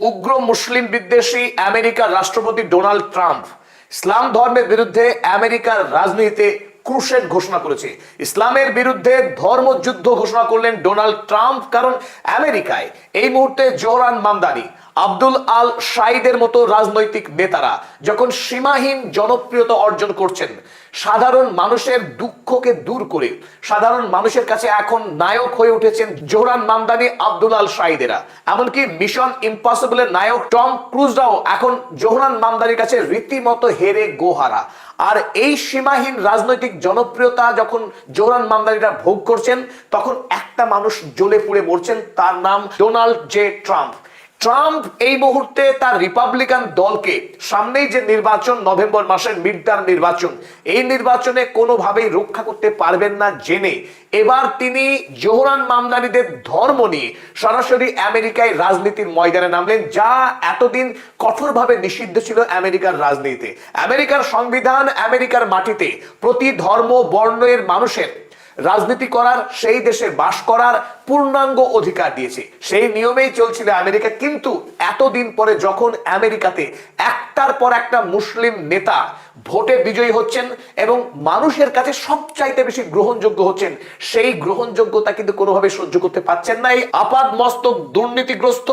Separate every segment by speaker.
Speaker 1: উগ্র মুসলিম বিদ্বেষী আমেরিকার রাষ্ট্রপতি ডোনাল্ড ট্রাম্প ইসলাম ধর্মের বিরুদ্ধে আমেরিকার রাজনীতিতে ক্রুসেড ঘোষণা করেছে। ইসলামের বিরুদ্ধে ধর্মযুদ্ধ ঘোষণা করলেন ডোনাল্ড ট্রাম্প। কারণ আমেরিকায় এই মুহূর্তে জোহরান মামদানি, আব্দুল আল সাইদের মতো রাজনৈতিক নেতারা যখন সীমাহীন জনপ্রিয়তা অর্জন করছেন, সাধারণ মানুষের দুঃখকে দূর করে সাধারণ মানুষের কাছে এখন নায়ক হয়ে উঠেছেন জোহরান মামদানি, আব্দুল আল সাইদেরা। এমনকি মিশন ইম্পসিবলের নায়ক টম ক্রুজরাও এখন জোহরান মামদানির কাছে রীতিমতো হেরে গোহারা। আর এই সীমাহীন রাজনৈতিক জনপ্রিয়তা যখন জোহরান মামদানিরা ভোগ করছেন, তখন একটা মানুষ জ্বলে পুড়ে মরছেন, তার নাম ডোনাল্ড জে ট্রাম্প। ট্রাম্প এই মুহূর্তে তার রিপাবলিকান দলকে সামনেই যে নির্বাচন, নভেম্বর মাসের মিড টার্ম নির্বাচন, এই নির্বাচনে কোনোভাবেই রক্ষা করতে পারবেন না জেনে এবার তিনি জোহরান মামদানিদের ধর্ম নিয়ে সরাসরি আমেরিকায় রাজনীতির ময়দানে নামলেন, যা এতদিন কঠোরভাবে নিষিদ্ধ ছিল আমেরিকার রাজনীতিতে। আমেরিকার সংবিধান আমেরিকার মাটিতে প্রতি ধর্ম বর্ণের মানুষের রাজনীতি করার, সেই দেশে বাস করার পূর্ণাঙ্গ অধিকার দিয়েছে। সেই নিয়মেই চলছিল আমেরিকা। কিন্তু এতদিন পরে যখন আমেরিকাতে একটার পর একটা মুসলিম নেতা ভোটে বিজয়ী হচ্ছেন এবং মানুষের কাছে সবচাইতে বেশি গ্রহণযোগ্য হচ্ছেন, সেই গ্রহণযোগ্যতা কিন্তু কোনোভাবে সহ্য করতে পারছেন না এই আপাদ মস্তক দুর্নীতিগ্রস্ত,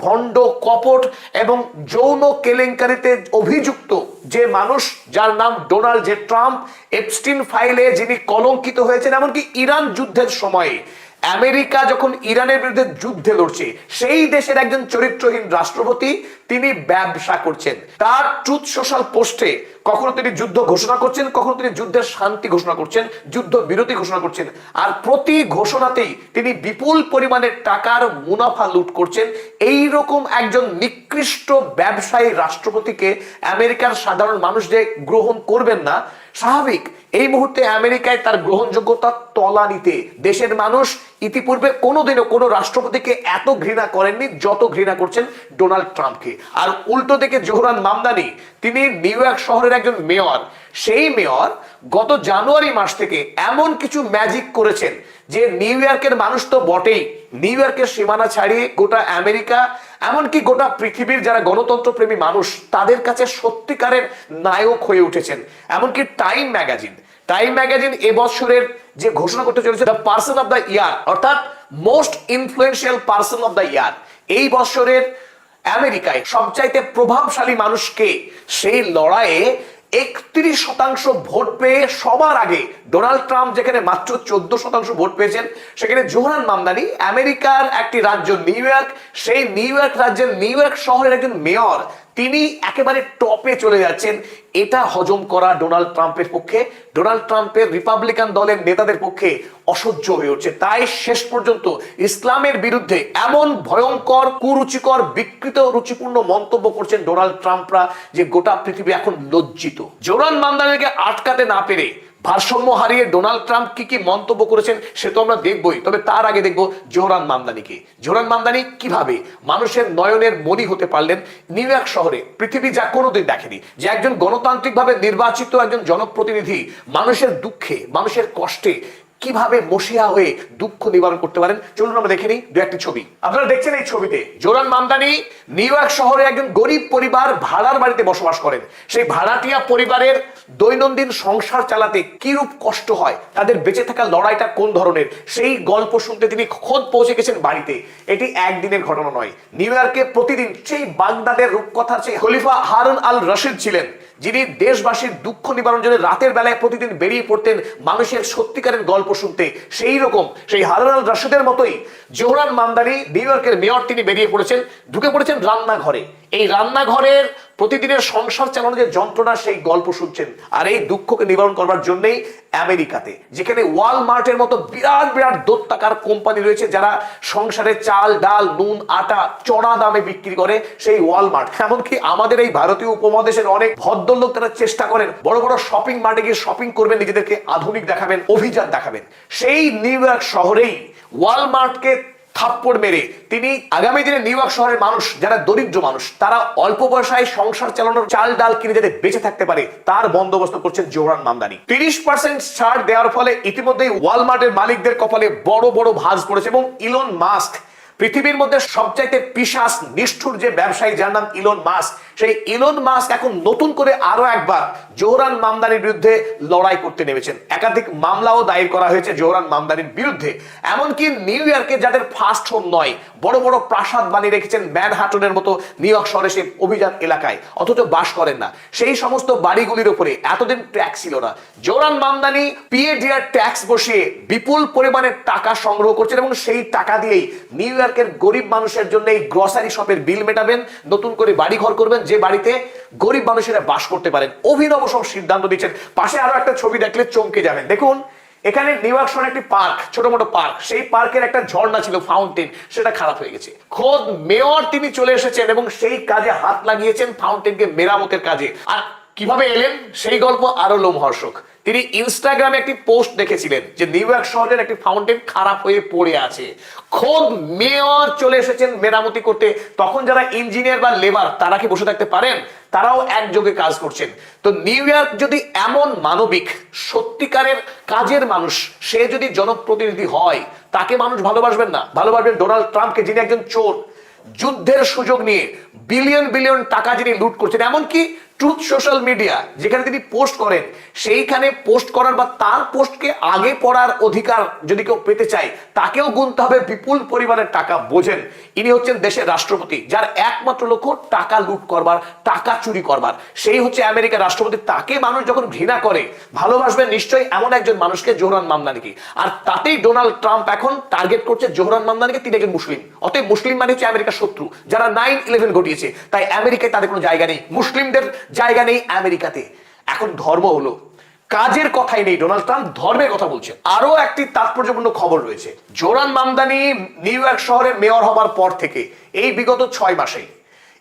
Speaker 1: ভণ্ড, কপট এবং যৌন কেলেঙ্কারিতে অভিযুক্ত যে মানুষ, যার নাম ডোনাল্ড জে ট্রাম্প। এপস্টিন ফাইলে যিনি কলঙ্কিত হয়েছেন, এমনকি ইরান যুদ্ধের সময়ে আমেরিকা যখন ইরানের বিরুদ্ধে যুদ্ধে লড়ছে, সেই দেশের একজন চরিত্রহীন রাষ্ট্রপতি তিনি ব্যবসা করছেন। তার ট্রুথ সোশ্যাল পোস্টে কখনো তিনি যুদ্ধ ঘোষণা করছেন, কখনো তিনি যুদ্ধের শান্তি ঘোষণা করছেন, যুদ্ধ বিরতি ঘোষণা করছেন। আর প্রতি ঘোষণাতেই তিনি বিপুল পরিমাণের টাকার মুনাফা লুট করছেন। এই রকম একজন নিকৃষ্ট ব্যবসায়ী রাষ্ট্রপতিকে আমেরিকার সাধারণ মানুষ যে গ্রহণ করবেন না, স্বাভাবিক। এই মুহূর্তে আমেরিকায় তার গ্রহণযোগ্যতা তলানিতে। দেশের মানুষ ইতিপূর্বে কোনোদিনও কোনো রাষ্ট্রপতিকে এত ঘৃণা করেননি যত ঘৃণা করছেন ডোনাল্ড ট্রাম্পকে। আর উল্টো দিকে জোহরান মামদানি, তিনি নিউ ইয়র্ক শহরের একজন মেয়র। সেই মেয়র গত জানুয়ারি মাস থেকে এমন কিছু ম্যাজিক করেছেন যে নিউ ইয়র্কের মানুষ তো বটেই, নিউ ইয়র্কের সীমানা ছাড়িয়ে গোটা আমেরিকা, এমনকি গোটা পৃথিবীর যারা গণতন্ত্র প্রেমী মানুষ, তাদের কাছে সত্যিকারের নায়ক হয়ে উঠেছেন। এমনকি টাইম ম্যাগাজিন এবছরের যে ঘোষণা করতে চলেছে the person of the year, অর্থাৎ most influential person of the year, এই বছরের আমেরিকায় সবচাইতে প্রভাবশালী মানুষকে, সেই লড়াইয়ে 31% ভোট পেয়ে সবার আগে ডোনাল্ড ট্রাম্প যেখানে মাত্র 14% ভোট পেয়েছেন, সেখানে জোহরান মামদানি আমেরিকার একটি রাজ্য নিউ ইয়র্ক, সেই নিউ ইয়র্ক রাজ্যের নিউ ইয়র্ক শহরের একজন মেয়র, তিনি একেবারে টপে চলে যাচ্ছেন। এটা হজম করা ডোনাল্ড ট্রাম্পের পক্ষে, ডোনাল্ড ট্রাম্পের রিপাবলিকান দলের নেতাদের পক্ষে অসহ্য হয়ে উঠছে। তাই শেষ পর্যন্ত ইসলামের বিরুদ্ধে এমন ভয়ঙ্কর, কুরুচিকর, বিকৃত রুচিপূর্ণ মন্তব্য করছেন ডোনাল্ড ট্রাম্পরা যে গোটা পৃথিবী এখন লজ্জিত। জোহরান মামদানিকে আটকাতে না পেরে ভারসাম্য হারিয়ে ডোনাল্ড ট্রাম্প কি কি মন্তব্য করেছেন সে তো আমরা দেখবই, তবে তার আগে দেখবো জোহরান মামদানিকে। জোহরান মামদানি কিভাবে মানুষের নয়নের মণি হতে পারলেন নিউ ইয়র্ক শহরে, পৃথিবী যা কোনোদিন দেখেনি। যে একজন গণতান্ত্রিকভাবে নির্বাচিত একজন জনপ্রতিনিধি মানুষের দুঃখে, মানুষের কষ্টে কিভাবে মসিহা হয়ে দুঃখ নিবারণ করতে পারেন, চলুন আমরা দেখে নিই দু একটি ছবি। আপনারা দেখছেন এই ছবিতে জোহরান মামদানি নিউ ইয়র্ক শহরে একজন গরিব পরিবার, ভাড়ার বাড়িতে বসবাস করেন। সেই ভাড়াটিয়া পরিবারের দৈনন্দিন সংসার চালাতে কিরূপ কষ্ট হয়, তাদের বেঁচে থাকার লড়াইটা কোন ধরনের, সেই গল্প শুনতে তিনি খোদ পৌঁছে গেছেন বাড়িতে। এটি একদিনের ঘটনা নয়। নিউ ইয়র্কে প্রতিদিন, সেই বাগদাদের রূপকথার সেই খলিফা হারুন আল রশিদ ছিলেন, যিনি দেশবাসীর দুঃখ নিবারণ জন্য রাতের বেলায় প্রতিদিন বেরিয়ে পড়তেন মানুষের সত্যিকারের গল্প শুনতে। সেই রকম সেই হারুন আল রশিদের মতোই জোহরান মামদানি, নিউ ইয়র্কের মেয়র, তিনি বেরিয়ে পড়েছেন, ঢুকে পড়েছেন রান্নাঘরে। এই রান্নাঘরের প্রতিদিনের সংসার চালানোর যে যন্ত্রণা, সেই গল্প শুনছেন। আর এই দুঃখকে নিবারণ করবার জন্যই আমেরিকাতে, যেখানে ওয়ালমার্টের মতো বিরাট বিরাট দৈত্যাকার কোম্পানি রয়েছে যারা সংসারে চাল, ডাল, নুন, আটা চড়া দামে বিক্রি করে, সেই ওয়ালমার্ট, এমনকি আমাদের এই ভারতীয় উপমহাদেশের অনেক ভদ্রলোক তারা চেষ্টা করেন বড় বড় শপিং মার্টে গিয়ে শপিং করবেন, নিজেদেরকে আধুনিক দেখাবেন, অভিজাত দেখাবেন। সেই নিউ ইয়র্ক শহরেই ওয়ালমার্টকে থাপ্পড় মেরে তিনি আগামী দিনে নিউ ইয়র্ক শহরের মানুষ, যারা দরিদ্র মানুষ, তারা অল্প পয়সায় সংসার চালানোর চাল ডাল কিনে যাতে বেঁচে থাকতে পারে, তার বন্দোবস্ত করছেন জোহরান মামদানি। 30% ছাড় দেওয়ার ফলে ইতিমধ্যেই ওয়ালমার্টের মালিকদের কপালে বড় বড় ভাঁজ পড়েছে এবং ইলন মাস্ক পৃথিবীর মধ্যে সবচাইতে পিশাচ নিষ্ঠুর যে ব্যবসায়ী যার নাম ইলন মাস্ক, সেই ইলন মাস্ক এখন নতুন করে আরো একবার জোহরান মামদানির বিরুদ্ধে লড়াই করতে নেমেছেন। একাধিক মামলাও দায়ের করা হয়েছে জোহরান মামদানির বিরুদ্ধে। এমনকি নিউ ইয়র্কে যাদের ফার্স্ট হোম নয়, বড় বড় প্রাসাদ বানিয়ে রেখেছেন ম্যানহাটনের মতো নিউ ইয়র্ক শহরে সে অভিযান এলাকায়, অথচ বাস করেন না, সেই সমস্ত বাড়িগুলির উপরে এতদিন ট্যাক্স ছিল না। জোহরান মামদানি পিএডিআর ট্যাক্স বসিয়ে বিপুল পরিমাণে টাকা সংগ্রহ করছেন এবং সেই টাকা দিয়েই নিউ ইয়র্কের গরিব মানুষের জন্য এই গ্রসারি শপের বিল মেটাবেন, নতুন করে বাড়ি ঘর করবেন যে বাড়িতে গরিব মানুষেরা বাস করতে পারেন। অভিনব সব সিদ্ধান্ত দিচ্ছেন। পাশে আরো একটা ছবি দেখলে চমকে যাবেন। দেখুন, এখানে নিউ ইয়র্ক শহরে একটি পার্ক, ছোট মোটো পার্ক, সেই পার্কের একটা ঝর্ণা ছিল, ফাউন্টেন, সেটা খারাপ হয়ে গেছে। খোদ মেয়র তিনি চলে এসেছেন এবং সেই কাজে হাত লাগিয়েছেন, ফাউন্টেনকে মেরামতের কাজে। আর কিভাবে এলেন সেই গল্প আরো লোমহর্ষক। তিনি ইনস্টাগ্রামে একটি পোস্ট দেখেছিলেন যে নিউ ইয়র্ক শহরের একটি ফাউন্টেন খারাপ হয়ে পড়ে আছে, খোদ মেয়র চলে এসেছেন মেরামতি করতে। তখন যারা ইঞ্জিনিয়ার বা লেবার তারা কি বসে থাকতে পারেন? তারাও একযোগে কাজ করছেন। তো নিউ ইয়র্ক যদি এমন মানবিক সত্যিকারের কাজের মানুষ, সে যদি জনপ্রতিনিধি হয়, তাকে মানুষ ভালোবাসবেন না? ভালোবাসবেন ডোনাল্ড ট্রাম্পকে, যিনি একজন চোর, যুদ্ধের সুযোগ নিয়ে বিলিয়ন বিলিয়ন টাকা যিনি লুট করছেন। এমনকি ট্রুথ সোশ্যাল মিডিয়া যেখানে তিনি পোস্ট করেন, সেইখানে পোস্ট করার বা তার পোস্টকে আগে পড়ার অধিকার যদি কেউ পেতে চায়, তাকেও গুনতে হবে বিপুল পরিমাণের টাকা। বোঝেন, ইনি হচ্ছেন দেশের রাষ্ট্রপতি, যার একমাত্র লক্ষ্য টাকা লুট করবার, টাকা চুরি করবার। সেই হচ্ছে আমেরিকার রাষ্ট্রপতি। তাকে মানুষ যখন ঘৃণা করে, ভালোবাসবেন নিশ্চয়ই এমন একজন মানুষকে, জোহরান মামদানিকে। আর তাতেই ডোনাল্ড ট্রাম্প এখন টার্গেট করছে জোহরান মামদানিকে। তিনি একজন মুসলিম, অতএব মুসলিম মানে হচ্ছে আমেরিকার শত্রু, যারা 9/11 ঘটিয়েছে। তাই আমেরিকায় তাদের কোনো জায়গা নেই, মুসলিমদের জায়গা নেই আমেরিকাতে। এখন ধর্ম হলো, কাজের কথাই নেই, ডোনাল্ড ট্রাম্প ধর্মের কথা বলছেন। আরো একটি তাৎপর্যপূর্ণ খবর রয়েছে। জোহরান মামদানি নিউ ইয়র্ক শহরে মেয়র হবার পর থেকে এই বিগত 6 মাসে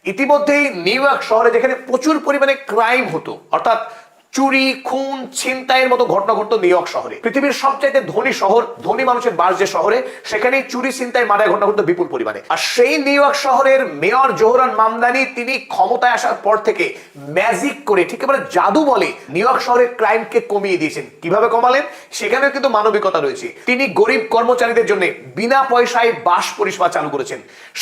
Speaker 1: ইতিমধ্যেই নিউ ইয়র্ক শহরে, যেখানে প্রচুর পরিমাণে ক্রাইম হতো, অর্থাৎ চুরি, খুন, ছিনতাইয়ের মতো ঘটনা ঘটতো নিউ ইয়র্ক শহরে, পৃথিবীর সবচাইতে ধনী শহর, ধনী মানুষের বাস যে শহরে, সেখানে চুরি, ছিনতাই, মার্ডার ঘটনা ঘটতো বিপুল পরিমাণে। আর সেই নিউ ইয়র্ক শহরের মেয়র জোহরান মামদানি, তিনি ক্ষমতায় আসার পর থেকে ম্যাজিক করে, ঠিক এবারে জাদু বলে, নিউ ইয়র্ক শহরের ক্রাইমকে কমিয়ে দিয়েছেন। কিভাবে কমালেন? সেখানেও কিন্তু মানবিকতা রয়েছে। তিনি গরিব কর্মচারীদের জন্য বিনা পয়সায় বাস পরিষেবা চালু করেছেন,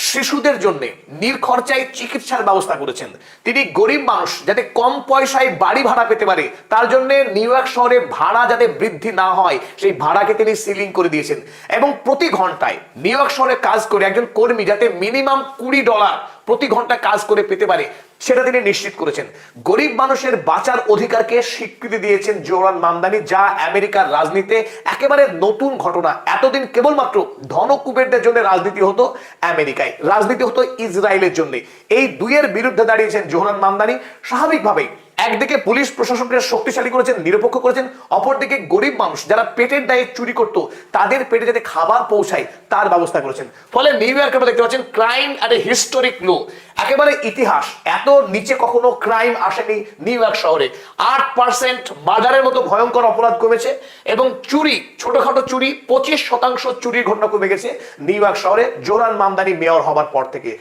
Speaker 1: শিশুদের জন্য নির্খরচায় চিকিৎসার ব্যবস্থা করেছেন। তিনি গরিব মানুষ যাতে কম পয়সায় বাড়ি ভাড়া পেতে পারে, তার জন্য নিউ ইয়র্ক শহরে ভাড়া যাতে বৃদ্ধি না হয়, সেই ভাড়াকে তিনি সিলিং করে দিয়েছেন। এবং প্রতি ঘন্টায় নিউ ইয়র্ক শহরে কাজ করে একজন কর্মী যাতে মিনিমাম $20 প্রতি ঘন্টা কাজ করে পেতে পারে, সেটা তিনি নিশ্চিত করেছেন। গরিব মানুষের বাঁচার অধিকারকে স্বীকৃতি দিয়েছেন জোহরান মামদানি, যা আমেরিকার রাজনীতিতে একেবারে নতুন ঘটনা। এতদিন কেবলমাত্র ধনকুবেরদের জন্য রাজনীতি হতো আমেরিকায়, রাজনীতি হতো ইসরায়েলের জন্য। এই দুইয়ের বিরুদ্ধে দাঁড়িয়েছেন জোহরান মামদানি। স্বাভাবিকভাবেই একদিকে পুলিশ প্রশাসনকে শক্তিশালী করেছেন, নিরপেক্ষ করেছেন, অপরদিকে গরিব মানুষ যারা পেটের দায়ে চুরি করত, তাদের পেটে যাতে খাবার পৌঁছায় তার ব্যবস্থা করেছেন। ফলে নিউ ইয়র্কে আমরা দেখতে পাচ্ছেন ক্রাইম এট এ হিস্টোরিক লো, একেবারে ইতিহাস। এত নিচে কখনো ক্রাইম আসেনি নিউ ইয়র্ক শহরে। 8% মার্ডারের মতো ভয়ঙ্কর অপরাধ কমেছে এবং চুরি, ছোটখাটো চুরি, 25% চুরির ঘটনা কমে গেছে নিউ ইয়র্ক শহরে জোহরান মামদানি মেয়র হবার পর থেকে।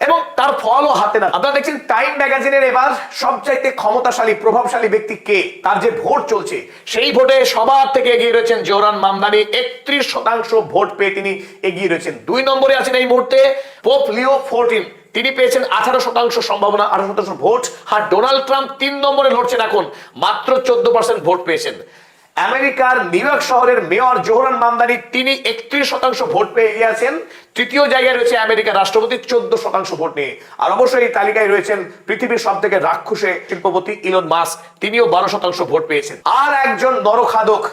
Speaker 1: এবং তার ফলও হাতে না। আপনারা দেখছেন টাইম ম্যাগাজিনের এবার সবচাইতে ক্ষমতাশালী, প্রভাবশালী ব্যক্তি কে, তার যে ভোট চলছে, সেই ভোটে সবার থেকে এগিয়ে রয়েছেন জোহরান মামদানি। 31% ভোট পেয়ে তিনি এগিয়ে রয়েছেন। 2 নম্বরে আছেন এই মুহূর্তে পোপ লিও 14, তিনি পেয়েছেন 18% সম্ভাবনা, 18% ভোট। আর ডোনাল্ড ট্রাম্প 3 নম্বরে লড়ছেন, এখন মাত্র 14% ভোট পেয়েছেন। আমেরিকার নিউ ইয়র্ক শহরের মেয়র জোহরান মামদানি, তিনি 31% ভোট পেয়ে এগিয়ে আছেন। তৃতীয় জায়গায় রয়েছে আমেরিকার রাষ্ট্রপতি 14% ভোট নিয়ে। আর অবশ্যই এই তালিকায় রয়েছেন পৃথিবীর সব থেকে রাক্ষসে শিল্পপতি ইলন মাস্ক, তিনিও 12% ভোট পেয়েছেন। আর একজন নরখাদক,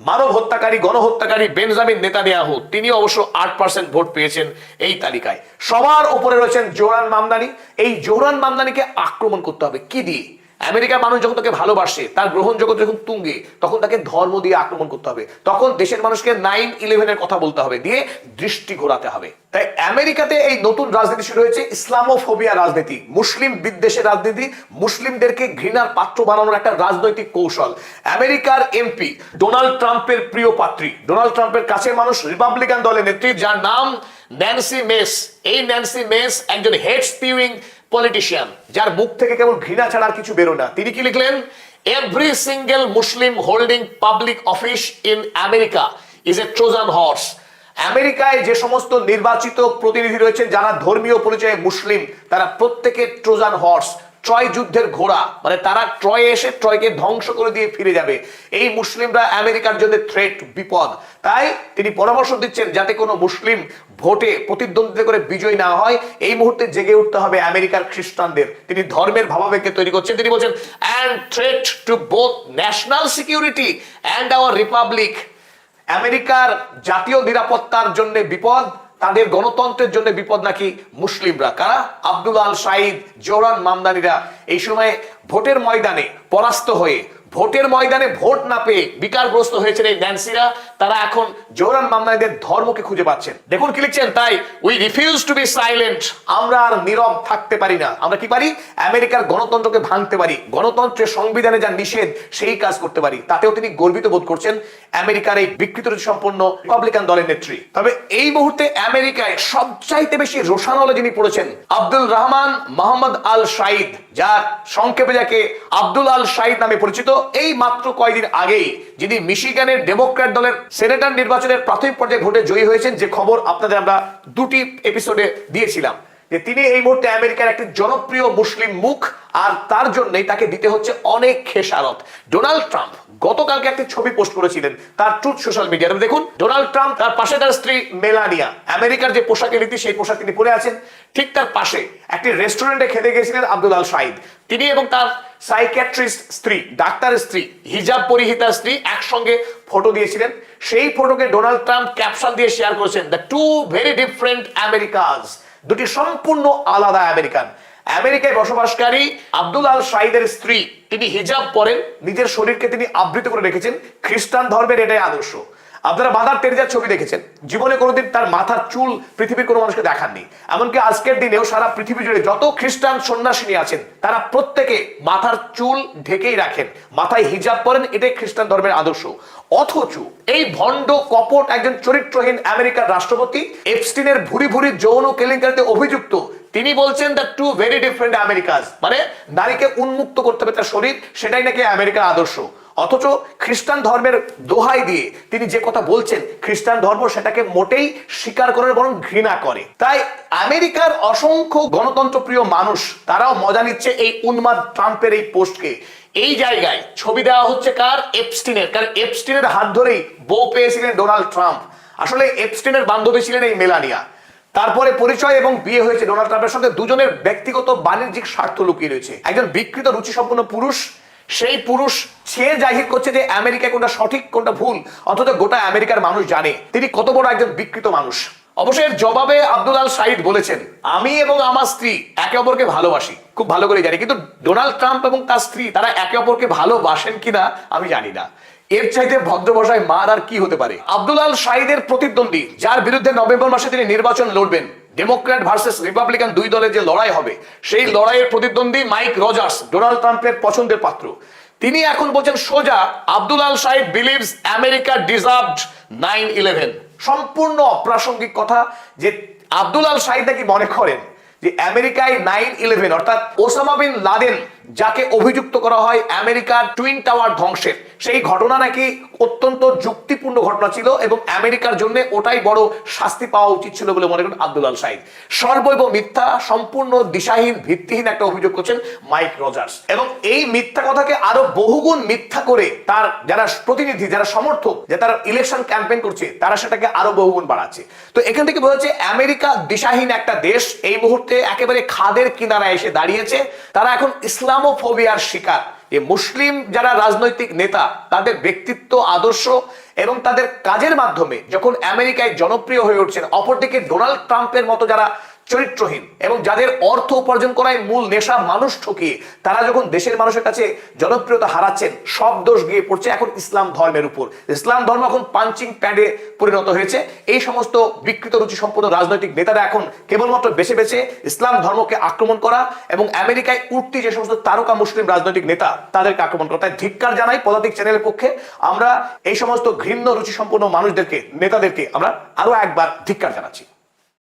Speaker 1: মানব হত্যাকারী, গণহত্যাকারী বেঞ্জামিন নেতানিয়াহু, তিনি অবশ্য 8% ভোট পেয়েছেন এই তালিকায়। সবার উপরে রয়েছেন জোহরান মামদানি। এই জোহরান মামদানিকে আক্রমণ করতে হবে কি দিয়ে? আমেরিকার মানুষ যখন তাকে ভালোবাসে, তার গ্রহণযোগ্যতা যখন তুঙ্গে, তখন তাকে ধর্ম দিয়ে আক্রমণ করতে হবে। তখন দেশের মানুষকে 9/11 কথা বলতে হবে, দিয়ে দৃষ্টি ঘোরাতে হবে। তাই আমেরিকাতে এই নতুন রাজনীতি শুরু হয়েছে, ইসলামোফোবিয়া রাজনীতি, মুসলিম বিদ্বেষের রাজনীতি, মুসলিমদেরকে ঘৃণার পাত্র বানানোর একটা রাজনৈতিক কৌশল। আমেরিকার এমপি ডোনাল্ড ট্রাম্পের প্রিয় পাত্রী, ডোনাল্ড ট্রাম্পের কাছের মানুষ, রিপাবলিকান দলের নেত্রী, যার নাম ন্যান্সি মেস। এই ন্যান্সি মেস একজন হেড স্পিউইং পলিটিশিয়ান, যার মুখ থেকে কেবল ঘৃণা ছাড়া আর কিছু বেরো না। তিনি কি লিখলেন? Every single Muslim holding public office in America is a Trojan horse. আমেরিকায় যে সমস্ত নির্বাচিত প্রতিনিধি রয়েছেন যারা ধর্মীয় পরিচয়ে মুসলিম, তারা প্রত্যেকে ট্রোজান হর্স, ট্রয় যুদ্ধের ঘোড়া, মানে তারা ট্রয়ে এসে ট্রয়কে ধ্বংস করে দিয়ে ফিরে যাবে। এই মুসলিমরা আমেরিকার জন্য থ্রেট, বিপদ। তাই তিনি পরামর্শ দিচ্ছেন যাতে কোনো মুসলিম ভোটে প্রতিদ্বন্দ্বিতা করে বিজয়ী না হয়, এই মুহূর্তে জেগে উঠতে হবে আমেরিকার খ্রিস্টানদের। তিনি ধর্মের ভাবাবেগকে তৈরি করছেন। তিনি বলছেন and threat to both national security and our Republic. আমেরিকার জাতীয় নিরাপত্তার জন্য বিপদ, তাদের গণতন্ত্রের জন্য বিপদ নাকি মুসলিমরা। কারা? আব্দুল আল সাইদ, জোহরান মামদানিরা এই সময় ভোটের ময়দানে পরাস্ত হয়ে, ভোটের ময়দানে ভোট না পেয়ে বিকারগ্রস্ত হয়েছেন এই ন্যান্সিরা। তারা এখন জোহরান মামদানিদের ধর্মকে খুঁজে পাচ্ছেন। দেখুন কি লিখছেন, তাই we refuse to be silent. আমরা আর নীরব থাকতে পারি না। আমরা কি পারি? আমেরিকার গণতন্ত্রকে ভাঙতে পারি, গণতন্ত্রের সংবিধানে যা নিষেধ সেই কাজ করতে পারি। তাতেও তিনি গর্বিত বোধ করছেন, আমেরিকার এই বিকৃত সম্পন্ন রিপাবলিকান দলের নেত্রী। তবে এই মুহূর্তে আমেরিকায় সবচাইতে বেশি রোশানলে যিনি পড়েছেন, আব্দুল রহমান মোহাম্মদ আল সাইদ, যার সংক্ষেপে যাকে আব্দুল আল সাইদ নামে পরিচিত। এই মাত্র কয়েকদিন আগেই যিনি মিশিগানের ডেমোক্র্যাট দলের সেনেটর নির্বাচনের প্রাথমিক পর্যায়ে ভোটে জয়ী হয়েছেন, যে খবর আপনাদের আমরা দুটি এপিসোডে দিয়েছিলাম, যে তিনি এই মুহূর্তে আমেরিকার একটি জনপ্রিয় মুসলিম মুখ, আর তার জন্যই তাকে দিতে হচ্ছে অনেক খেসারত। ডোনাল্ড ট্রাম্প গতকালকে একটি ছবি পোস্ট করেছিলেন তার ট্রুথ সোশ্যাল মিডিয়াতে। দেখুন, ডোনাল্ড ট্রাম্প, তার পাশে তার স্ত্রী মেলানিয়া, আমেরিকার যে পোশাকের রীতি সেই পোশাক তিনি পরে আছেন। ঠিক তার পাশে একটি রেস্টুরেন্টে খেতে গিয়েছিলেন আব্দুল আল সাইদ। তিনি এবং তার সাইকিয়াট্রিস্ট স্ত্রী, ডাক্তার স্ত্রী, হিজাব পরিহিতা স্ত্রী একসঙ্গে ফটো দিয়েছিলেন। সেই ফটোকে ডোনাল্ড ট্রাম্প ক্যাপশন দিয়ে শেয়ার করেছেন, the two very different Americas. দুটি সম্পূর্ণ আলাদা আমেরিকান। আমেরিকায় বসবাসকারী আব্দুল আল সাইদের স্ত্রী, তিনি হিজাব পরেন, নিজের শরীরকে তিনি আবৃত করে রেখেছেন। খ্রিস্টান ধর্মের এটাই আদর্শ। আপনারা মাদার টেরেসার ছবি দেখেছেন, জীবনে কোনোদিন তার মাথার চুল পৃথিবীর কোনো মানুষকে দেখাননি। এমনকি আজকের দিনেও সারা পৃথিবী জুড়ে যত খ্রিস্টান সন্ন্যাসিনী আছেন তারা প্রত্যেকে মাথার চুল ঢেকেই রাখেন, মাথায় হিজাব পরেন। এটাই খ্রিস্টান ধর্মের আদর্শ। অথচ এই ভণ্ড কপট একজন চরিত্রহীন আমেরিকার রাষ্ট্রপতি, এপস্টিনের ভুরি ভুরি যৌন কেলেঙ্কারিতে অভিযুক্ত, তিনি বলছেন the two very different Americas, মানে নারীকে উন্মুক্ত করতে হবে তার শরীর, সেটাই নাকি আমেরিকার আদর্শ। অথচ খ্রিস্টান ধর্মের দোহাই দিয়ে তিনি যে কথা বলছেন, খ্রিস্টান ধর্ম সেটাকে মোটেই স্বীকার করে, বরং ঘৃণা করে। তাই আমেরিকার অসংখ্য গণতন্ত্রপ্রিয় মানুষ তারাও মজা নিচ্ছে এই উন্মাদ ট্রাম্পের এই পোস্টকে। এই জায়গায় ছবি দেওয়া হচ্ছে কার? এপস্টিনের। কারণ এপস্টিনের হাত ধরেই বউ পেয়েছিলেন ডোনাল্ড ট্রাম্প। আসলে এপস্টিনের বান্ধবী ছিলেন এই মেলানিয়া। তারপরে পরিচয় এবং বিয়ে হয়েছে ডোনাল্ড ট্রাম্পের সঙ্গে। দুজনের ব্যক্তিগত বাণিজ্যিক স্বার্থ লুকিয়ে রয়েছে। একজন বিকৃত রুচি সম্পন্ন পুরুষ, সেই পুরুষ সে জাহির করছে যে আমেরিকায় কোনটা সঠিক কোনটা ভুল, অথচ গোটা আমেরিকার মানুষ জানে তিনি কত বড় একজন বিকৃত মানুষ। অবশ্যই এর জবাবে আব্দুল আল সাইদ বলেছেন, আমি এবং আমার স্ত্রী একে অপরকে ভালোবাসি, খুব ভালো করে জানি। কিন্তু ডোনাল্ড ট্রাম্প এবং তার স্ত্রী তারা একে অপরকে ভালোবাসেন কিনা আমি জানি না। এর চাইতে ভদ্র ভাষায় মার আর কি হতে পারে? আব্দুল আল সাইদের প্রতিদ্বন্দ্বী, যার বিরুদ্ধে নভেম্বর মাসে তিনি নির্বাচন লড়বেন, ডেমোক্র্যাট ভার্সেস রিপাবলিকান দুই দলের যে লড়াই হবে, সেই লড়াইয়ের প্রতিদ্বন্দ্বী মাইক রজার্স, ডোনাল্ড ট্রাম্পের পছন্দের পাত্র। তিনি এখন বলছেন সোজা, আব্দুল আল সাইদ বিলিভস আমেরিকা ডিজার্ভড 9/11। সম্পূর্ণ অপ্রাসঙ্গিক কথা যে আব্দুল আল সাইদ নাকি মনে করেন যে আমেরিকায় 9/11 অর্থাৎ ওসামা বিন লাদেন যাকে অভিযুক্ত করা হয় আমেরিকার টুইন টাওয়ার ধ্বংসের, সেই ঘটনা নাকি অত্যন্ত যুক্তিপূর্ণ ঘটনা ছিল এবং আমেরিকার জন্য ওটাই বড় শাস্তি পাওয়া উচিত ছিল বলে মনে করেন আব্দুল আল সাইদ। সর্বৈব মিথ্যা, সম্পূর্ণ দিশাহীন, ভিত্তিহীন একটা অভিযোগ করছেন মাইক রজার্স। এবং এই মিথ্যা কথাকে আরো বহুগুণ মিথ্যা করে তার যারা প্রতিনিধি, যারা সমর্থক, যে তারা ইলেকশন ক্যাম্পেইন করছে, তারা সেটাকে আরো বহুগুণ বাড়াচ্ছে। তো এখান থেকে বোঝা যাচ্ছে আমেরিকা দিশাহীন একটা দেশ, এই মুহূর্তে একেবারে খাদের কিনারায় এসে দাঁড়িয়েছে। তারা এখন ইসলামোফোবিয়ার শিকার। মুসলিম যারা রাজনৈতিক নেতা, তাদের ব্যক্তিত্ব, আদর্শ এবং তাদের কাজের মাধ্যমে যখন আমেরিকায় জনপ্রিয় হয়ে উঠছেন, অপরদিকে ডোনাল্ড ট্রাম্পের মতো যারা চরিত্রহীন এবং যাদের অর্থ উপার্জন করায় মূল নেশা মানুষ ঠকিয়ে, তারা যখন দেশের মানুষের কাছে জনপ্রিয়তা হারাচ্ছেন, সব দোষ গিয়ে পড়ছে এখন ইসলাম ধর্মের উপর। ইসলাম ধর্ম এখন পাঞ্চিং প্যাডে পরিণত হয়েছে। এই সমস্ত বিকৃত রুচি সম্পন্ন রাজনৈতিক নেতারা এখন কেবলমাত্র বেছে বেছে ইসলাম ধর্মকে আক্রমণ করা এবং আমেরিকায় উঠতি যে সমস্ত তারকা মুসলিম রাজনৈতিক নেতা তাদেরকে আক্রমণ করা। তাই ধিক্কার জানাই পদাতিক চ্যানেলের পক্ষে। আমরা এই সমস্ত ঘৃণ্য রুচি সম্পন্ন মানুষদেরকে, নেতাদেরকে আমরা আরো একবার ধিক্কার জানাচ্ছি।